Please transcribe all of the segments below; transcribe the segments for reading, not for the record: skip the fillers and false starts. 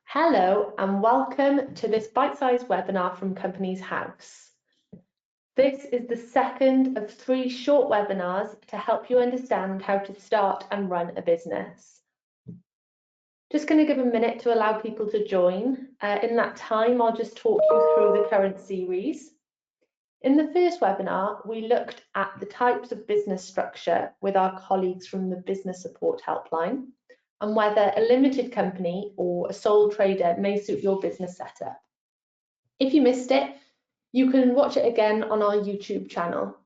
Hello and welcome to this bite-sized webinar from Companies House. This is the second of 3 short webinars to help you understand how to start and run a business. Just going to give a minute to allow people to join. In that time, I'll just talk you through the current series. In the first webinar, we looked at the types of business structure with our colleagues from the Business Support Helpline, and whether a limited company or a sole trader may suit your business setup. If you missed it, you can watch it again on our YouTube channel.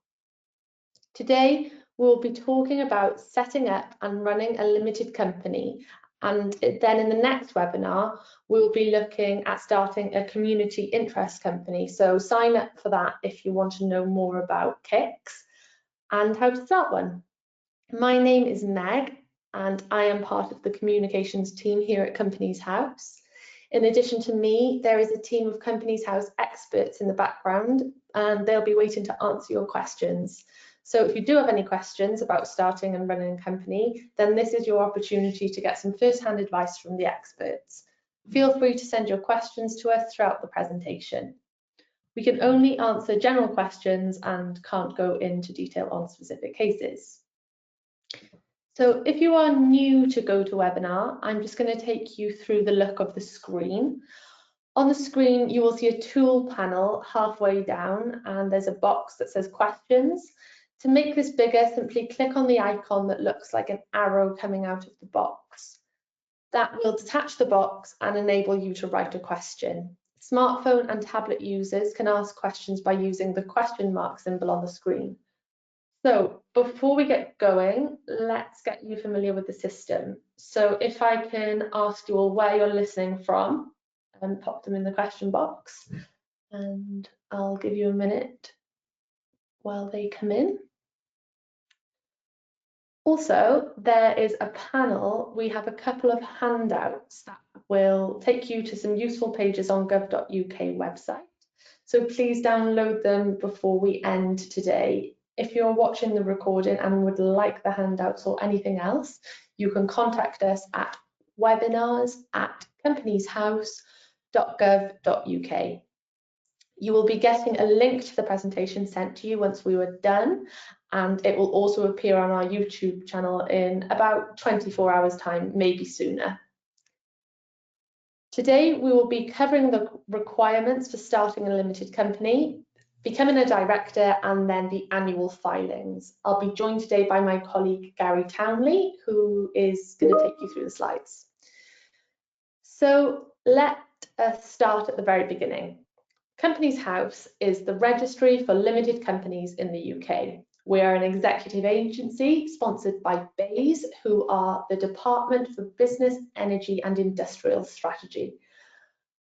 Today, we'll be talking about setting up and running a limited company, and then in the next webinar, we'll be looking at starting a community interest company. So sign up for that if you want to know more about KICs and how to start one. My name is Meg, and I am part of the communications team here at Companies House. In addition to me, there is a team of Companies House experts in the background, and they'll be waiting to answer your questions. So if you do have any questions about starting and running a company, then this is your opportunity to get some first-hand advice from the experts. Feel free to send your questions to us throughout the presentation. We can only answer general questions and can't go into detail on specific cases. So if you are new to GoToWebinar, I'm just going to take you through the look of the screen. On the screen, you will see a tool panel halfway down, and there's a box that says questions. To make this bigger, simply click on the icon that looks like an arrow coming out of the box. That will detach the box and enable you to write a question. Smartphone and tablet users can ask questions by using the question mark symbol on the screen. So before we get going, let's get you familiar with the system. So if I can ask you all where you're listening from, and pop them in the question box, and I'll give you a minute while they come in. Also, there is a panel. We have a couple of handouts that will take you to some useful pages on gov.uk website. So please download them before we end today. If you're watching the recording and would like the handouts or anything else, you can contact us at webinars@companieshouse.gov.uk. You will be getting a link to the presentation sent to you once we were done, and it will also appear on our YouTube channel in about 24 hours time, maybe sooner. Today, we will be covering the requirements for starting a limited company, becoming a director, and then the annual filings. I'll be joined today by my colleague Gary Townley, who is going to take you through the slides. So let us start at the very beginning. Companies House is the registry for limited companies in the UK. We are an executive agency sponsored by BEIS, who are the Department for Business, Energy and Industrial Strategy.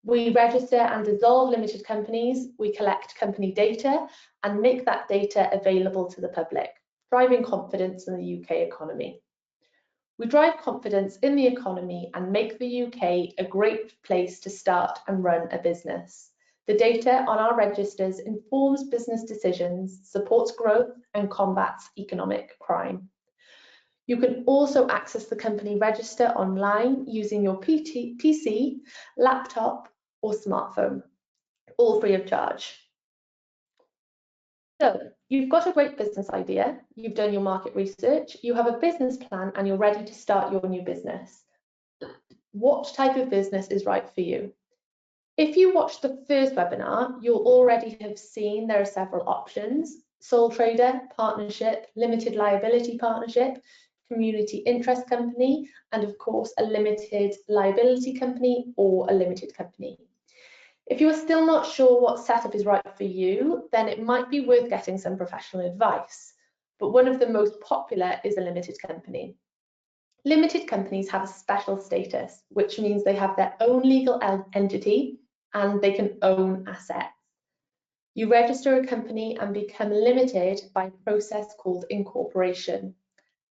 We register and dissolve limited companies, we collect company data and make that data available to the public, driving confidence in the UK economy. We drive confidence in the economy and make the UK a great place to start and run a business. The data on our registers informs business decisions, supports growth and combats economic crime. You can also access the company register online using your PC, laptop or smartphone, all free of charge. So you've got a great business idea, you've done your market research, you have a business plan and you're ready to start your new business. What type of business is right for you? If you watched the first webinar, you'll already have seen there are several options: sole trader, partnership, limited liability partnership, community interest company, and of course a limited liability company or a limited company. If you are still not sure what setup is right for you, then it might be worth getting some professional advice. But one of the most popular is a limited company. Limited companies have a special status, which means they have their own legal entity and they can own assets. You register a company and become limited by a process called incorporation.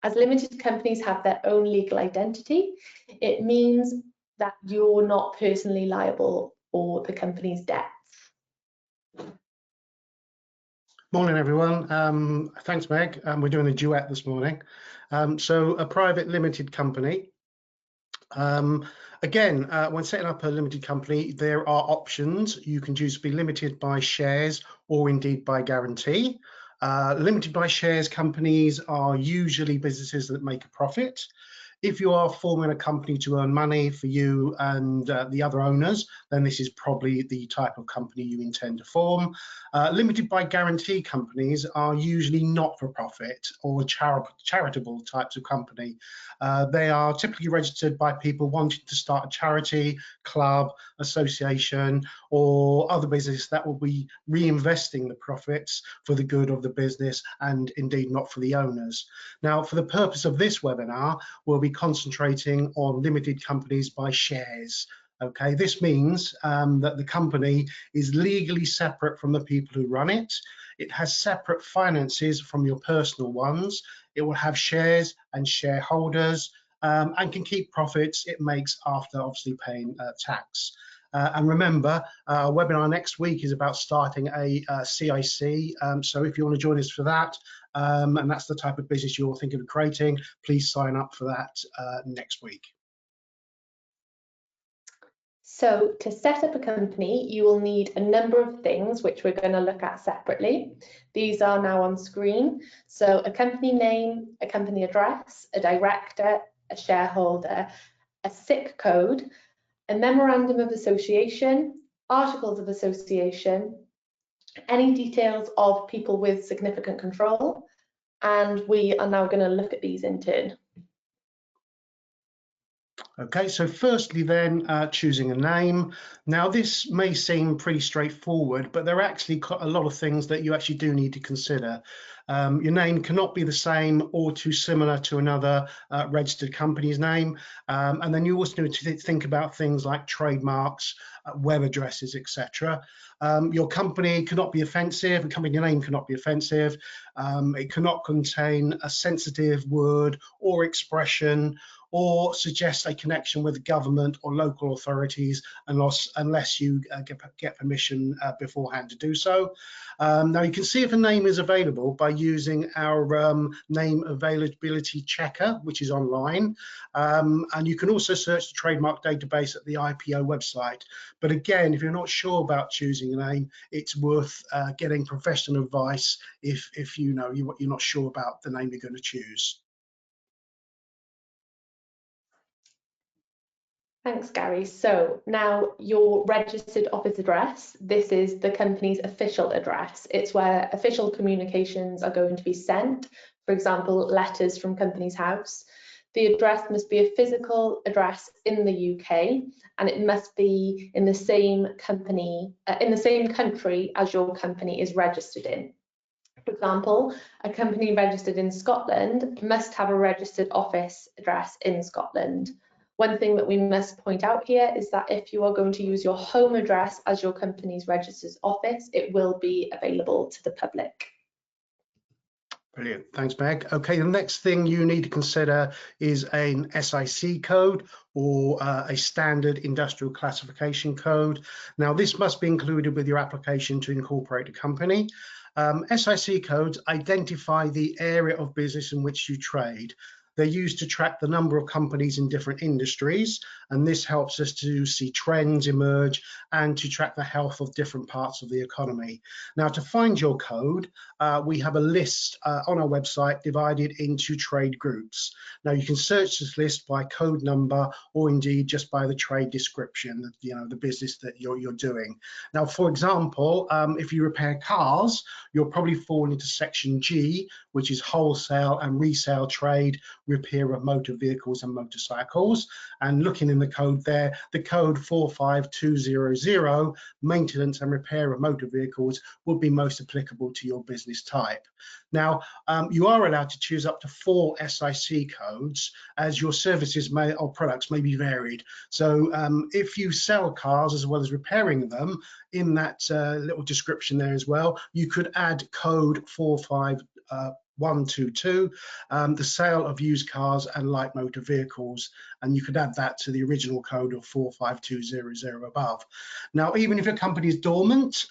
As limited companies have their own legal identity, it means that you're not personally liable for the company's debts. Morning, everyone. Thanks, Meg. We're doing a duet this morning. So a private limited company Again, when setting up a limited company, there are options. You can choose to be limited by shares or indeed by guarantee. Limited by shares companies are usually businesses that make a profit. If you are forming a company to earn money for you and the other owners, then this is probably the type of company you intend to form. Limited by guarantee companies are usually not-for-profit or charitable types of company. They are typically registered by people wanting to start a charity, club, association, or other business that will be reinvesting the profits for the good of the business and indeed not for the owners. Now, for the purpose of this webinar, we'll be concentrating on limited companies by shares. Okay, this means that the company is legally separate from the people who run it. It has separate finances from your personal ones. It will have shares and shareholders and can keep profits it makes after obviously paying tax. And remember, our webinar next week is about starting a CIC. So if you want to join us for that, and that's the type of business you're thinking of creating, please sign up for that next week. So to set up a company, you will need a number of things which we're going to look at separately. These are now on screen. So a company name, a company address, a director, a shareholder, a SIC code, a memorandum of association, articles of association, any details of people with significant control, and we are now going to look at these in turn. Okay, so firstly then, choosing a name. Now this may seem pretty straightforward, but there are actually a lot of things that you actually do need to consider. Your name cannot be the same or too similar to another registered company's name. And then you also need to think about things like trademarks, web addresses, etc. Your company cannot be offensive, a company name cannot be offensive. It cannot contain a sensitive word or expression or suggest a connection with the government or local authorities unless you get permission beforehand to do so. Now you can see if a name is available by using our name availability checker, which is online. And you can also search the trademark database at the IPO website. But again, if you're not sure about choosing a name, it's worth getting professional advice if you know you're not sure about the name you're going to choose. Thanks, Gary. So now your registered office address, this is the company's official address. It's where official communications are going to be sent, for example, letters from Companies House. The address must be a physical address in the UK, and it must be in the same company, in the same country as your company is registered in. For example, a company registered in Scotland must have a registered office address in Scotland. One thing that we must point out here is that if you are going to use your home address as your company's registered office, it will be available to the public. Brilliant, thanks Meg. Okay, the next thing you need to consider is an SIC code or a standard industrial classification code. Now this must be included with your application to incorporate a company. SIC codes identify the area of business in which you trade. They're used to track the number of companies in different industries, and this helps us to see trends emerge and to track the health of different parts of the economy. Now, to find your code, we have a list on our website divided into trade groups. Now, you can search this list by code number or indeed just by the trade description, the business that you're doing. Now, for example, if you repair cars, you'll probably fall into section G, which is wholesale and resale trade, repair of motor vehicles and motorcycles. And looking in the code there, the code 45200, maintenance and repair of motor vehicles, would be most applicable to your business type. Now, you are allowed to choose up to 4 SIC codes, as your services or products may be varied. So if you sell cars as well as repairing them, in that little description there as well, you could add code 45122, the sale of used cars and light motor vehicles, and you could add that to the original code of 45200 above. Now, even if your company is dormant,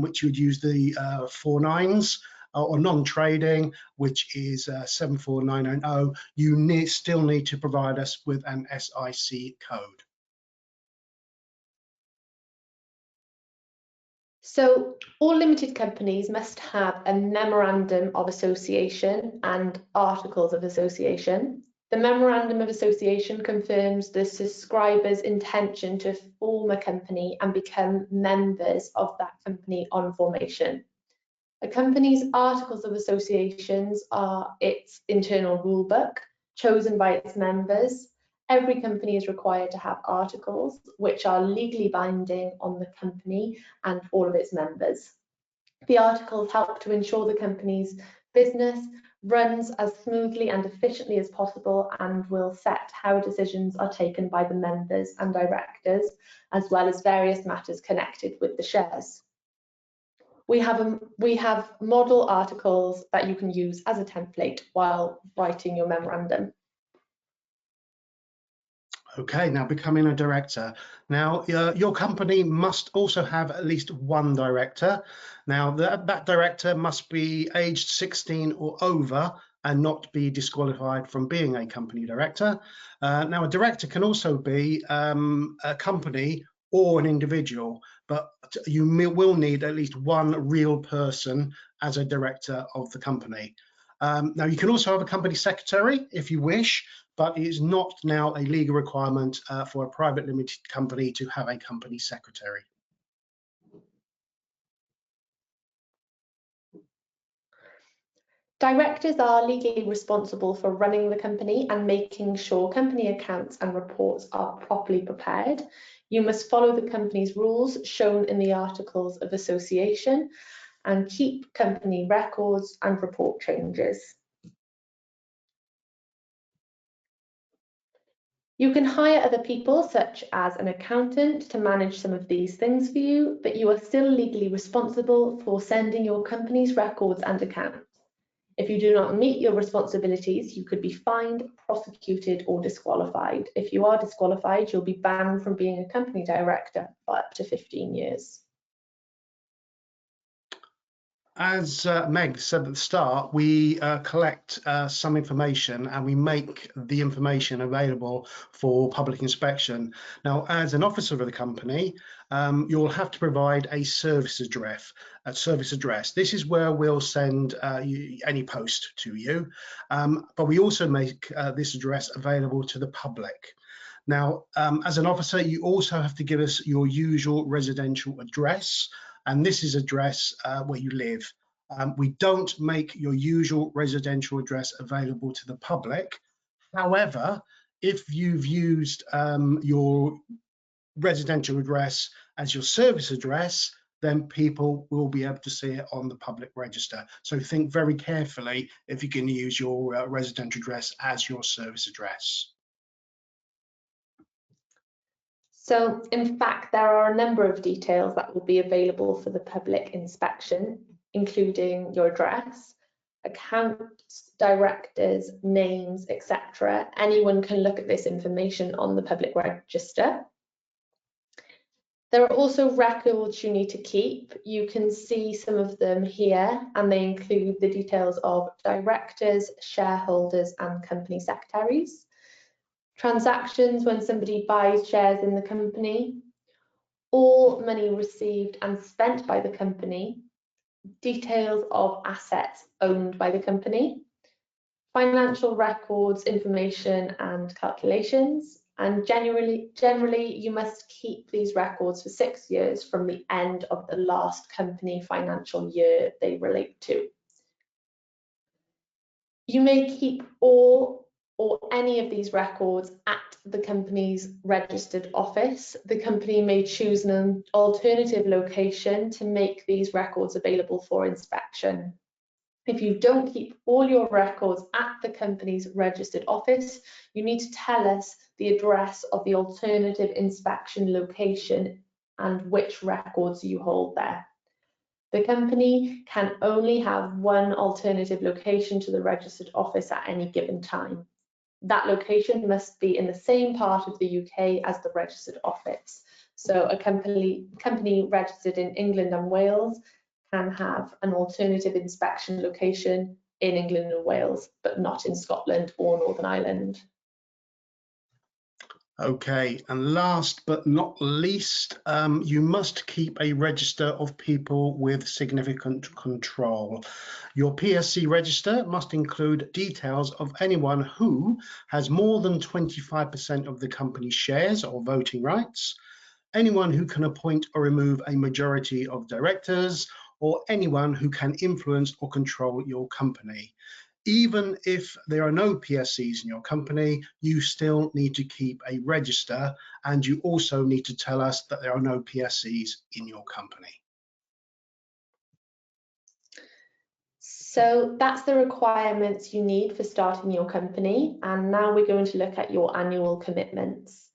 which you would use the 4 nines, or non-trading, which is 74990, you still need to provide us with an SIC code. So all limited companies must have a memorandum of association and articles of association. The memorandum of association confirms the subscriber's intention to form a company and become members of that company on formation. A company's articles of associations are its internal rule book, chosen by its members. Every company is required to have articles which are legally binding on the company and all of its members. The articles help to ensure the company's business runs as smoothly and efficiently as possible and will set how decisions are taken by the members and directors, as well as various matters connected with the shares. We have model articles that you can use as a template while writing your memorandum. Okay, now becoming a director. Now, your company must also have at least one director. Now, that director must be aged 16 or over and not be disqualified from being a company director. Now, a director can also be a company or an individual, but you will need at least one real person as a director of the company. Now, you can also have a company secretary if you wish, but it is not now a legal requirement for a private limited company to have a company secretary. Directors are legally responsible for running the company and making sure company accounts and reports are properly prepared. You must follow the company's rules shown in the Articles of Association and keep company records and report changes. You can hire other people, such as an accountant, to manage some of these things for you, but you are still legally responsible for sending your company's records and accounts. If you do not meet your responsibilities, you could be fined, prosecuted, or disqualified. If you are disqualified, you'll be banned from being a company director for up to 15 years. As Meg said at the start, we collect some information and we make the information available for public inspection. Now, as an officer of the company, you'll have to provide a service address. This is where we'll send any post to you, but we also make this address available to the public. Now, as an officer, you also have to give us your usual residential address, and this is address where you live. We don't make your usual residential address available to the public. However, if you've used your residential address as your service address, then people will be able to see it on the public register. So think very carefully if you can use your residential address as your service address. So, in fact, there are a number of details that will be available for the public inspection, including your address, accounts, directors, names, etc. Anyone can look at this information on the public register. There are also records you need to keep. You can see some of them here, and they include the details of directors, shareholders, and company secretaries. Transactions when somebody buys shares in the company, all money received and spent by the company, details of assets owned by the company, financial records, information and calculations, and generally you must keep these records for 6 years from the end of the last company financial year they relate to. You may keep all or any of these records at the company's registered office. The company may choose an alternative location to make these records available for inspection. If you don't keep all your records at the company's registered office, you need to tell us the address of the alternative inspection location and which records you hold there. The company can only have one alternative location to the registered office at any given time. That location must be in the same part of the UK as the registered office. So a company registered in England and Wales can have an alternative inspection location in England and Wales, but not in Scotland or Northern Ireland. Okay, and last but not least, you must keep a register of people with significant control. Your PSC register must include details of anyone who has more than 25% of the company's shares or voting rights, anyone who can appoint or remove a majority of directors, or anyone who can influence or control your company. Even if there are no PSCs in your company, you still need to keep a register, and you also need to tell us that there are no PSCs in your company. So that's the requirements you need for starting your company. And now we're going to look at your annual commitments.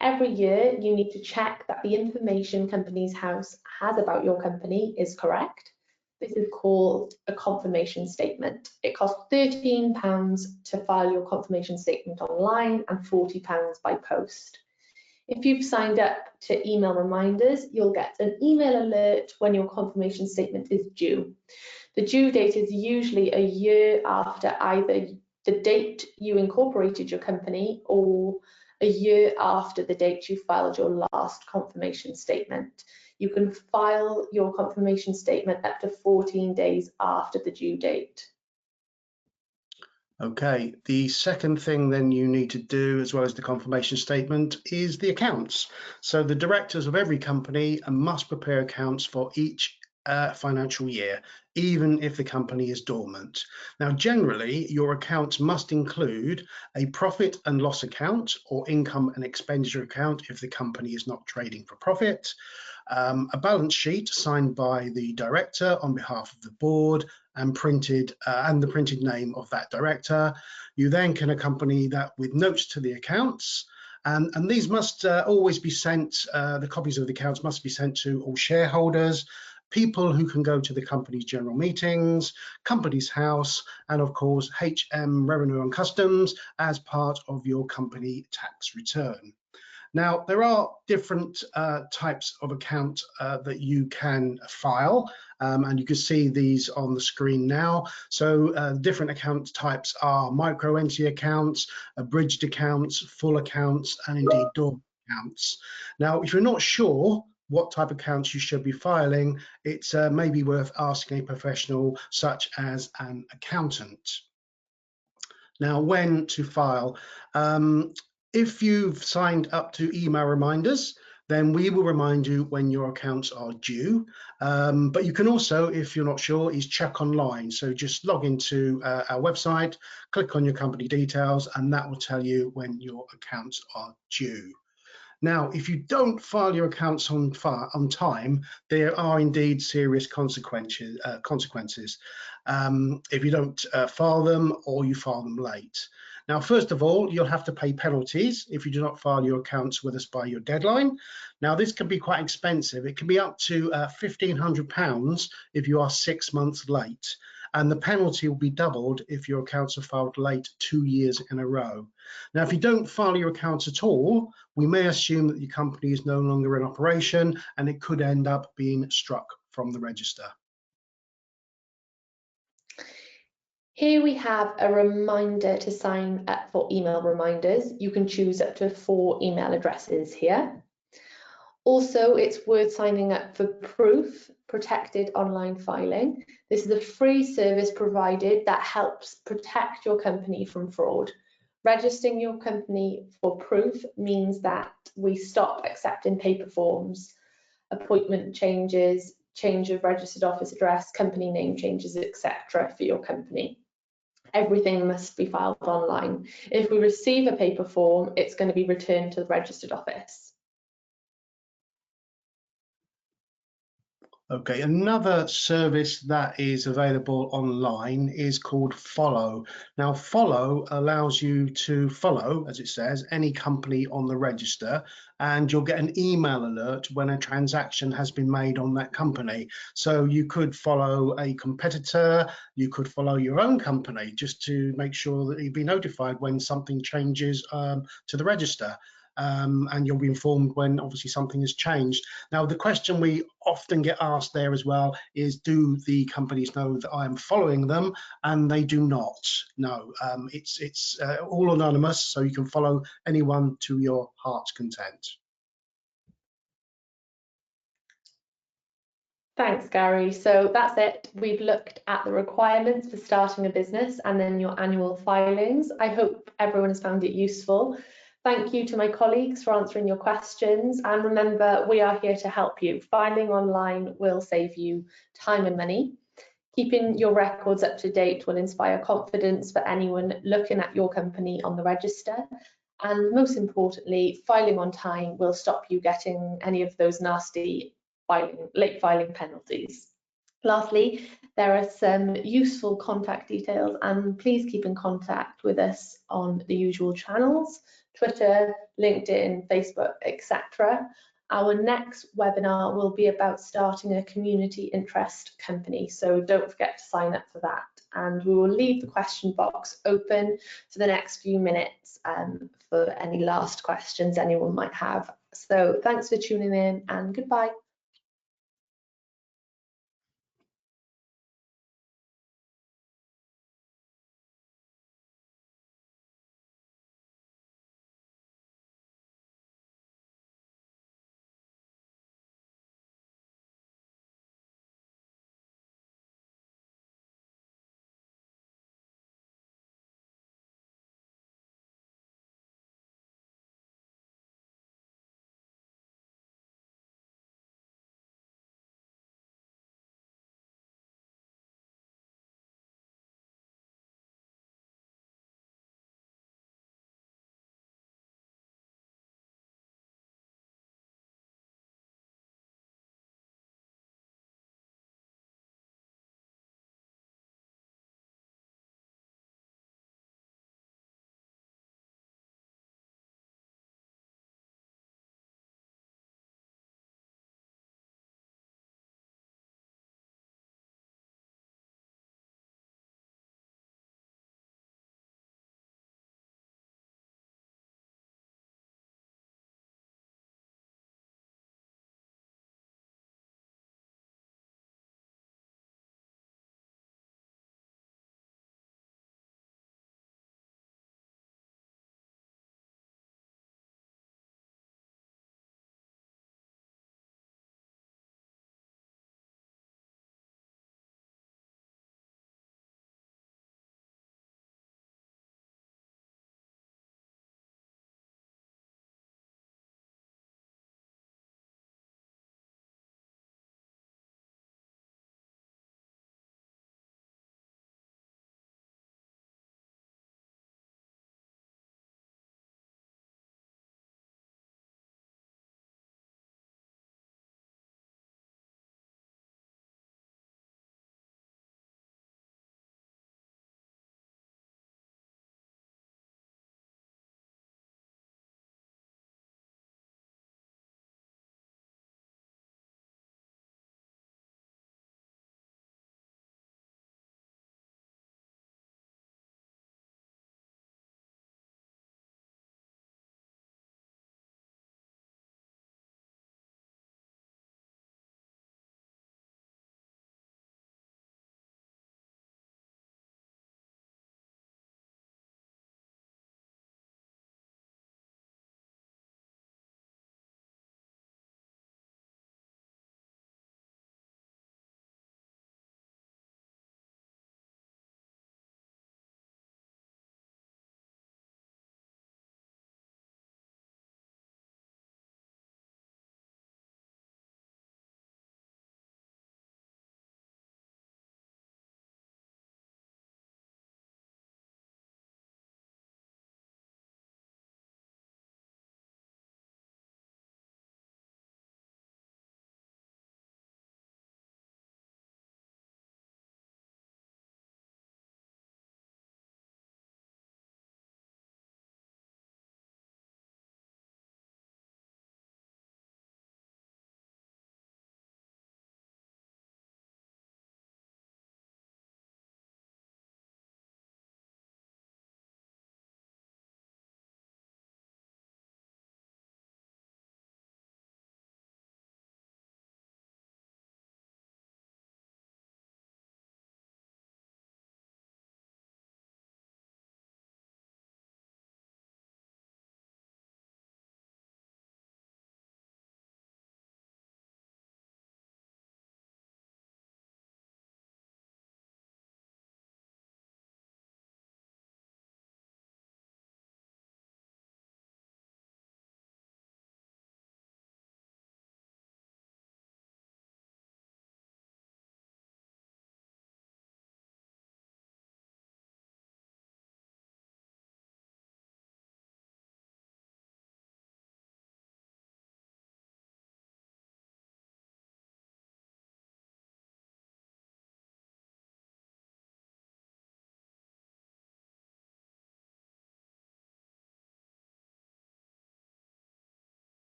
Every year, you need to check that the information Companies House has about your company is correct. This is called a confirmation statement. It costs £13 to file your confirmation statement online and £40 by post. If you've signed up to email reminders, you'll get an email alert when your confirmation statement is due. The due date is usually a year after either the date you incorporated your company or a year after the date you filed your last confirmation statement. You can file your confirmation statement up to 14 days after the due date. Okay, the second thing then you need to do, as well as the confirmation statement, is the accounts. So the directors of every company must prepare accounts for each financial year, even if the company is dormant. Now, generally, your accounts must include a profit and loss account or income and expenditure account if the company is not trading for profit, a balance sheet signed by the director on behalf of the board and the printed name of that director. You then can accompany that with notes to the accounts. And these must always be sent, the copies of the accounts must be sent to all shareholders, people who can go to the company's general meetings, Companies House, and of course HM Revenue and Customs as part of your company tax return. Now, there are different types of account that you can file, and you can see these on the screen now. So different account types are micro entity accounts, abridged accounts, full accounts, and indeed dormant accounts. Now, if you're not sure what type of accounts you should be filing, it's maybe worth asking a professional such as an accountant. Now, when to file? If you've signed up to email reminders, then we will remind you when your accounts are due. But you can also, if you're not sure, is check online. So just log into our website, click on your company details, and that will tell you when your accounts are due. Now, if you don't file your accounts on time, there are indeed serious consequences if you don't file them or you file them late. Now, first of all, you'll have to pay penalties if you do not file your accounts with us by your deadline. Now, this can be quite expensive. It can be up to £1,500 if you are 6 months late. And the penalty will be doubled if your accounts are filed late 2 years in a row. Now, if you don't file your accounts at all, we may assume that your company is no longer in operation and it could end up being struck from the register. Here we have a reminder to sign up for email reminders. You can choose up to 4 email addresses here. Also, it's worth signing up for Proof, Protected Online Filing. This is a free service provided that helps protect your company from fraud. Registering your company for Proof means that we stop accepting paper forms, appointment changes, change of registered office address, company name changes, etc. for your company. Everything must be filed online. If we receive a paper form, it's going to be returned to the registered office. Okay, another service that is available online is called Follow. Now, Follow allows you to follow, as it says, any company on the register, and you'll get an email alert when a transaction has been made on that company. So you could follow a competitor, you could follow your own company just to make sure that you'll be notified when something changes to the register. and you'll be informed when obviously something has changed. Now, the question we often get asked there as well is, do the companies know that I am following them? And they do not. No, it's all anonymous, so you can follow anyone to your heart's content. Thanks, Gary. So that's it. We've looked at the requirements for starting a business and then your annual filings. I hope everyone has found it useful. Thank you to my colleagues for answering your questions. And remember, we are here to help you. Filing online will save you time and money. Keeping your records up to date will inspire confidence for anyone looking at your company on the register. And most importantly, filing on time will stop you getting any of those nasty late filing penalties. Lastly, there are some useful contact details, and please keep in contact with us on the usual channels: Twitter, LinkedIn, Facebook, etc. Our next webinar will be about starting a community interest company, so don't forget to sign up for that. And we will leave the question box open for the next few minutes for any last questions anyone might have. So thanks for tuning in, and goodbye.